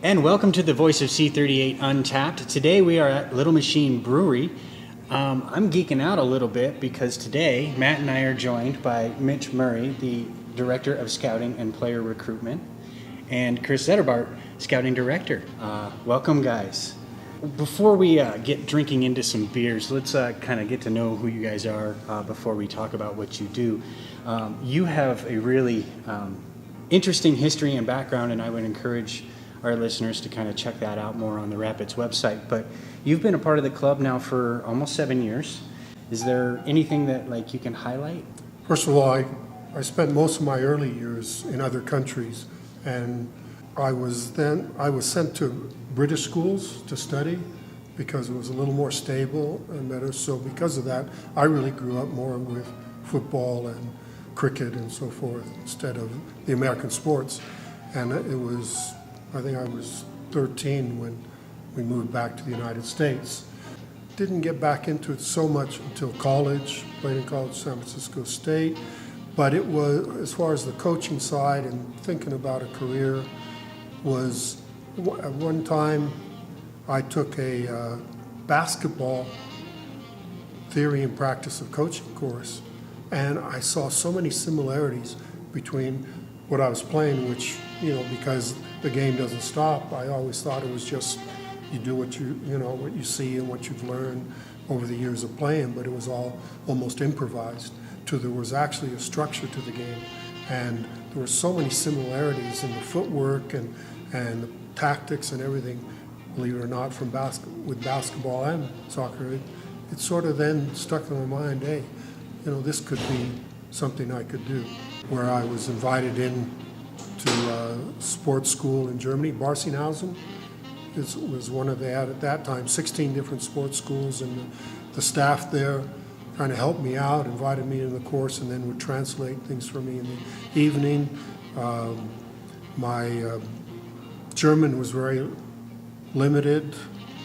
And welcome to the Voice of C38 Untapped. Today we are at Little Machine Brewery. I'm geeking out a little bit because today Matt and I are joined by Mitch Murray, the Director of Scouting and Player Recruitment, and Chris Zitterbart, Scouting Director. Welcome, guys. Before we get drinking into some beers, let's kind of get to know who you guys are before we talk about what you do. You have a really interesting history and background, and I would encourage our listeners to kind of check that out more on the Rapids website. But you've been a part of the club now for almost 7 years. Is there anything that you can highlight? First of all, I spent most of my early years in other countries, and I was sent to British schools to study because it was a little more stable and better. So because of that, I really grew up more with football and cricket and so forth instead of the American sports. And I think I was 13 when we moved back to the United States. Didn't get back into it so much until college, played in college, San Francisco State. But it was, as far as the coaching side and thinking about a career, was at one time I took a basketball theory and practice of coaching course, and I saw so many similarities between what I was playing, which, because the game doesn't stop, I always thought it was just you do what you see and what you've learned over the years of playing, but it was all almost improvised. There was actually a structure to the game, and there were so many similarities in the footwork and the tactics and everything, believe it or not, with basketball and soccer. It sort of then stuck in my mind, hey, this could be something I could do. Where I was invited in to sports school in Germany, Barsinghausen. It was one of, they had at that time 16 different sports schools, and the staff there kind of helped me out, invited me in the course, and then would translate things for me in the evening. My German was very limited,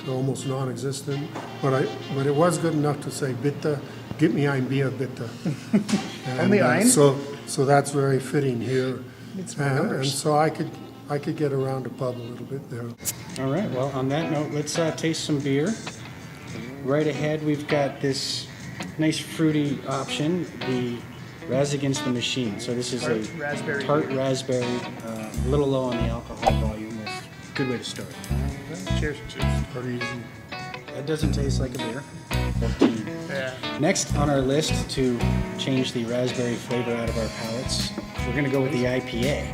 to almost non-existent, but it was good enough to say, bitte, gib mir ein Bier, bitte. Only ein? So that's very fitting here. And so I could get around the pub a little bit there. All right, well, on that note, let's taste some beer. Right ahead, we've got this nice fruity option, the Raz Against the Machine. So this is tart raspberry, a little low on the alcohol volume. Good way to start. Cheers. Pretty easy. That doesn't taste like a beer. Yeah. Next on our list to change the raspberry flavor out of our palates, we're going to go with the IPA,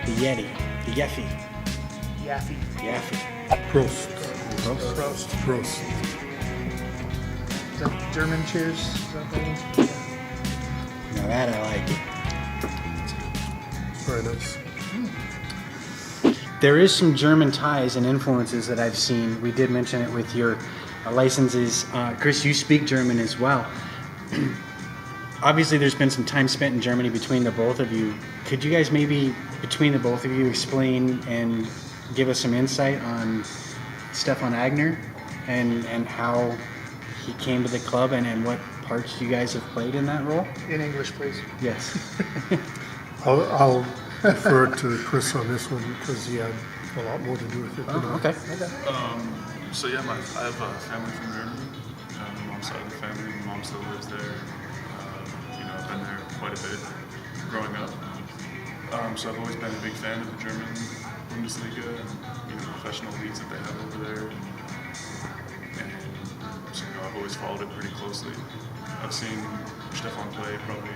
the Yeti, the Yeffy. Yaffe. Prost. Prost. Prost. Is that German cheers? Is that what it is? Now that I like it. Very nice. There is some German ties and influences that I've seen. We did mention it with your licenses. Chris, you speak German as well. Obviously, there's been some time spent in Germany between the both of you. Could you guys maybe, between the both of you, explain and give us some insight on Stefan Agner and how he came to the club and what parts you guys have played in that role? In English, please. Yes. I'll defer to Chris on this one because he had a lot more to do with it. Oh, okay. So yeah, I have a family from Germany. My mom's side of the family. My mom still lives there. I've been there quite a bit growing up. So I've always been a big fan of the German Bundesliga and professional leagues that they have over there. And so I've always followed it pretty closely. I've seen Stefan play probably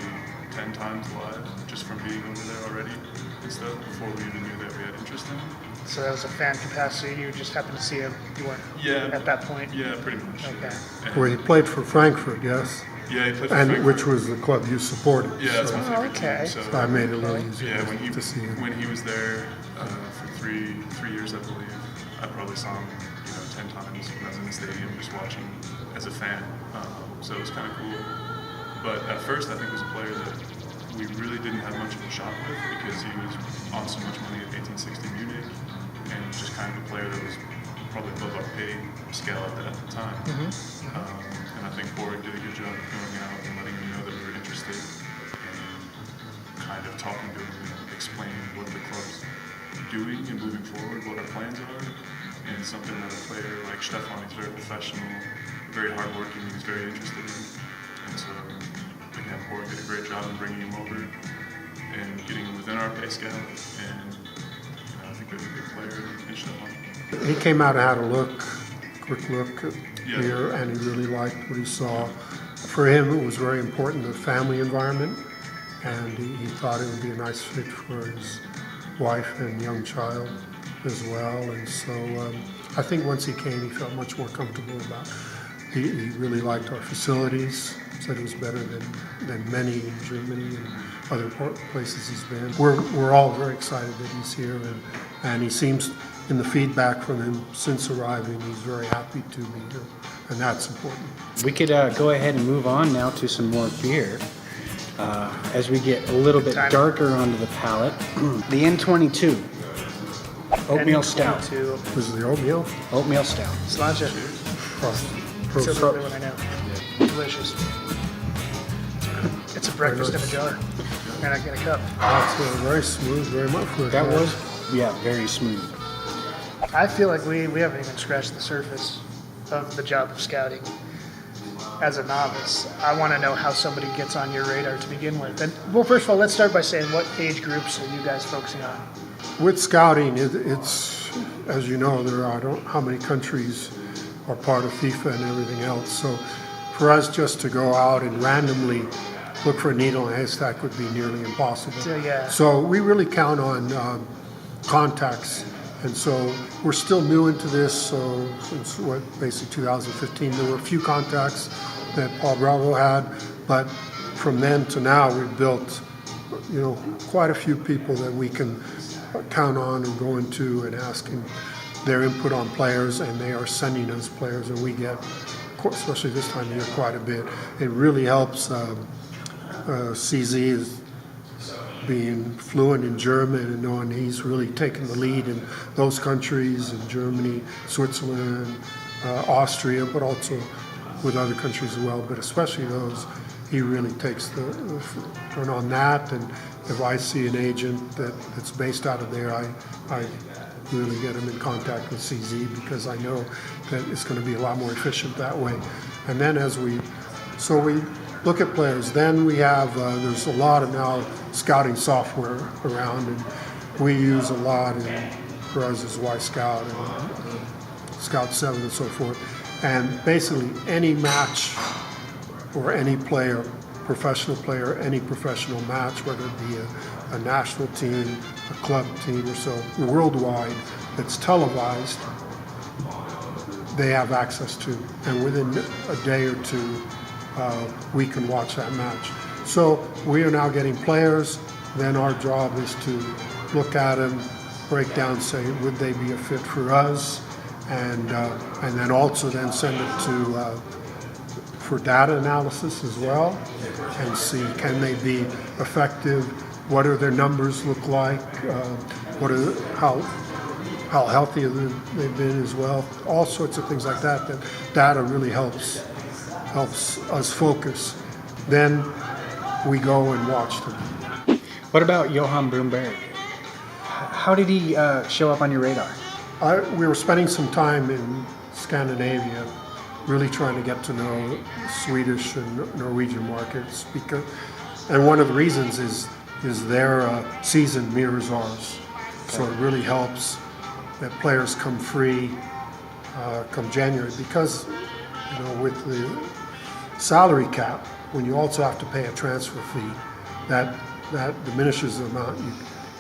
10 times live just from being over there already and stuff before we even knew that we had interest in him. So that was a fan capacity. You just happened to see him. You weren't at that point. Yeah, pretty much. Okay. Well, he played for Frankfurt, yes? Yeah, he played for Frankfurt. Which was the club you supported. Yeah, that's my favorite okay. team. So I made it a little easier Yeah, to see him. when he was there for three years, I believe, I probably saw him 10 times when I was in the stadium just watching as a fan. So it was kind of cool. But at first, I think he was a player that we really didn't have much of a shot with because he was on so much money at 1860 Munich, and just kind of a player that was probably above our pay scale at the time. And I think Borg did a good job of going out and letting him know that we were interested and kind of talking to him and explaining what the club's doing and moving forward, what our plans are, and something that a player like Stefan is very professional, very hardworking, he's very interested in. And so, again, Borg did a great job in bringing him over and getting him within our pay scale, and I think there's a good player in Stefan. He came out and had a quick look here, and he really liked what he saw. For him, it was very important, the family environment, and he thought it would be a nice fit for his wife and young child as well. And so I think once he came, he felt much more comfortable about it. He really liked our facilities, said it was better than many in Germany and other places he's been. We're all very excited that he's here, and he seems, in the feedback from him since arriving, he's very happy to be here, and that's important. We could go ahead and move on now to some more beer. As we get a little bit darker onto the palate. The N22 Oatmeal Stout. This is the oatmeal. Oatmeal Stout. Sláinte. It's the only one I know. Delicious. It's a breakfast in a jar. And I get a cup. That's very smooth, very much. That was, very smooth. I feel like we haven't even scratched the surface of the job of scouting. As a novice, I want to know how somebody gets on your radar to begin with. And well, first of all, let's start by saying, what age groups are you guys focusing on? With scouting, it's, as you know, there are, I don't know how many countries are part of FIFA and everything else. So for us just to go out and randomly look for a needle in a haystack would be nearly impossible. So we really count on contacts. And so we're still new into this, so since basically 2015, there were a few contacts that Paul Bravo had, but from then to now we've built, quite a few people that we can count on and go into and asking their input on players, and they are sending us players, and we get, especially this time of year, quite a bit. It really helps. CZ is being fluent in German and knowing he's really taken the lead in those countries, in Germany, Switzerland, Austria, but also with other countries as well, but especially those, he really takes the front on that. And if I see an agent that's based out of there, I really get him in contact with CZ, because I know that it's going to be a lot more efficient that way. And then we look at players. Then we have, there's a lot of now scouting software around, and we use a lot, and for us is Y Scout and Scout 7 and so forth. And basically any match or any player, professional player, any professional match, whether it be a national team, a club team or so, worldwide, that's televised, they have access to. And within a day or two, we can watch that match. So we are now getting players, then our job is to look at them, break down, say, would they be a fit for us, and then also then send it to for data analysis as well, and see, can they be effective, what do their numbers look like, how healthy they've been as well, all sorts of things like that. That data really helps us focus. Then we go and watch them. What about Johan Brunberg? How did he show up on your radar? We were spending some time in Scandinavia, really trying to get to know Swedish and Norwegian markets, and one of the reasons is their season mirrors ours. So it really helps that players come free come January, because with the salary cap, when you also have to pay a transfer fee, that diminishes the amount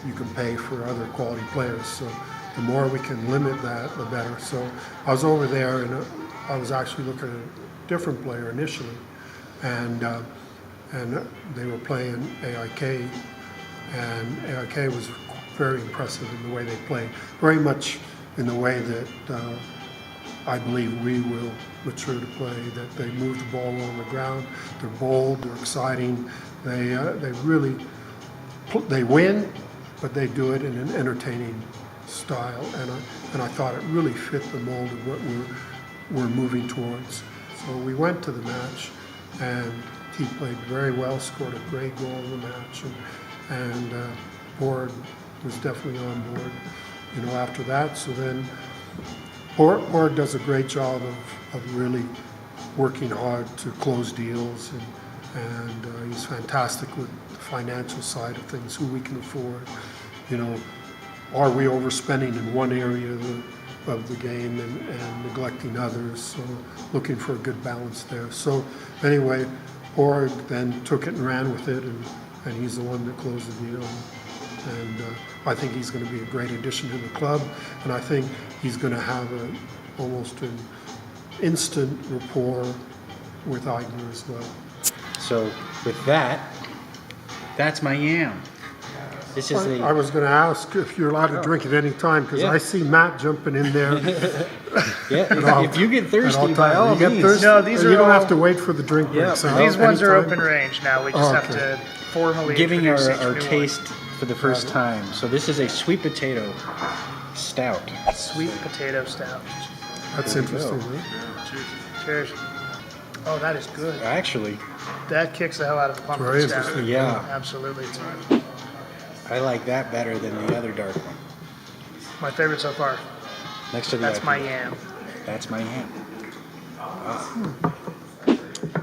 you can pay for other quality players. So the more we can limit that, the better. So I was over there, and I was actually looking at a different player initially, and they were playing AIK, and AIK was very impressive in the way they played, very much in the way that I believe we will mature to play, that they move the ball on the ground, they're bold, they're exciting, they really, they win, but they do it in an entertaining style, and I thought it really fit the mold of what we're moving towards. So we went to the match, and he played very well, scored a great goal in the match, and Borg was definitely on board, you know, after that. So then Org does a great job of really working hard to close deals, and he's fantastic with the financial side of things, who we can afford, you know, are we overspending in one area of the game and neglecting others, so looking for a good balance there. So anyway, Org then took it and ran with it, and he's the one that closed the deal. And I think he's going to be a great addition to the club, and I think he's going to have almost an instant rapport with Eigner as well. So with that, that's my yam. This is I was going to ask if you're allowed to drink at any time, because Yeah. I see Matt jumping in there. yeah. If you get thirsty, by all You get means. thirsty, No, these you are don't all- have to wait for the drink Yeah, breaks. These ones are Anytime. open range now. We just have Okay. to formally Giving introduce our each new one. taste for the first time. So this is a sweet potato stout. Sweet potato stout. That's interesting. Huh? Yeah, cheers. Cheers. Oh, that is good. Actually, That kicks the hell out of the pumpkin Very stout. interesting. yeah, Absolutely. I like that better than the other dark one. My favorite so far. Next to the That's IPA. my yam. That's my ham.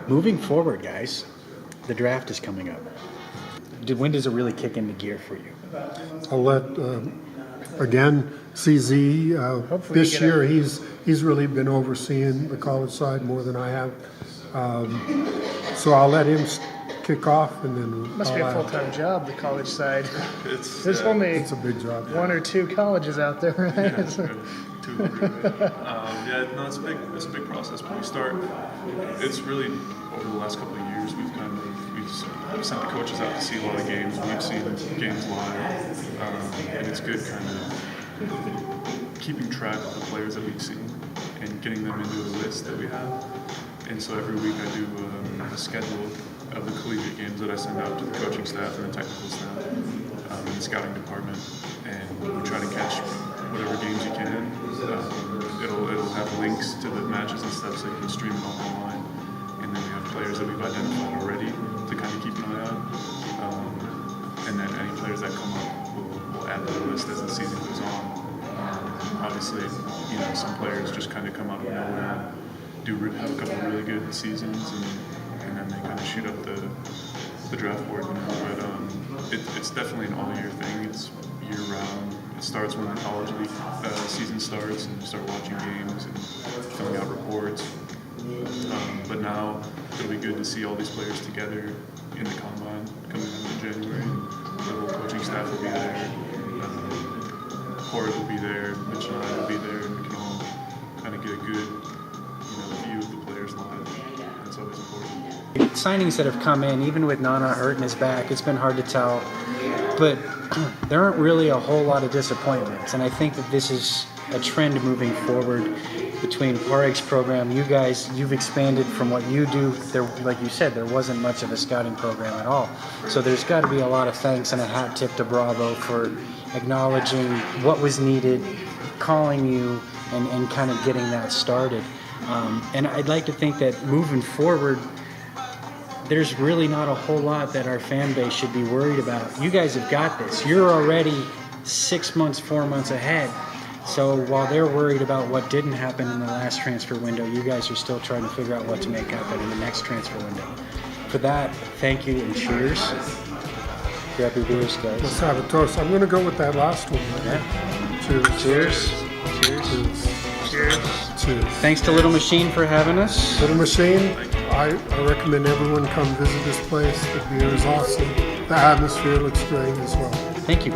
Moving forward, guys, the draft is coming up. When does it really kick into gear for you? I'll let again CZ. Hopefully This you get year he's really been overseeing the college side more than I have. So I'll let him kick off, and then Must be I'll a add. full-time job, the college side. It's There's only It's a big job. one or two colleges out there, right? Yeah, two or three, right? Yeah, no, it's a big process. But we start. It's really over the last couple of years we've sent the coaches out to see a lot of games. We've seen games live, and it's good kind of keeping track of the players that we've seen and getting them into a list that we have. And so every week I do a schedule of the collegiate games that I send out to the coaching staff and the technical staff and the scouting department, and we try to catch whatever games you can. It'll have links to the matches and stuff, so you can stream it all online. And then we have players that we've identified already to kind of keep an eye on. And then any players that come up, we'll add to the list as the season goes on. Obviously, you know, some players just kind of come out of nowhere and have a couple of really good seasons, and then they kind of shoot up the draft board, you know. But it's definitely an all-year thing. It's year-round. It starts when the college league season starts, and you start watching games and filling out reports. But now it'll be good to see all these players together in the combine coming up in January. The whole coaching staff will be there. Corey will be there. Mitch and I will be there, and we can all kind of get a good view of the players live. That's always important. Signings that have come in, even with Nana hurting his back, it's been hard to tell. But there aren't really a whole lot of disappointments. And I think that this is a trend moving forward between Pareg's program. You guys, you've expanded from what you do. There, like you said, there wasn't much of a scouting program at all. So there's got to be a lot of thanks and a hat tip to Bravo for acknowledging what was needed, calling you, and kind of getting that started. And I'd like to think that moving forward, there's really not a whole lot that our fan base should be worried about. You guys have got this. You're already 6 months, 4 months ahead. So while they're worried about what didn't happen in the last transfer window, you guys are still trying to figure out what to make happen in the next transfer window. For that, thank you and cheers. Grab your beers, guys. Let's have a toast. I'm going to go with that last one. Yeah. Cheers. Cheers. Cheers. Cheers. Cheers. Cheers. Thanks to Little Machine for having us. Little Machine, I recommend everyone come visit this place. The beer is awesome. The atmosphere looks great as well. Thank you.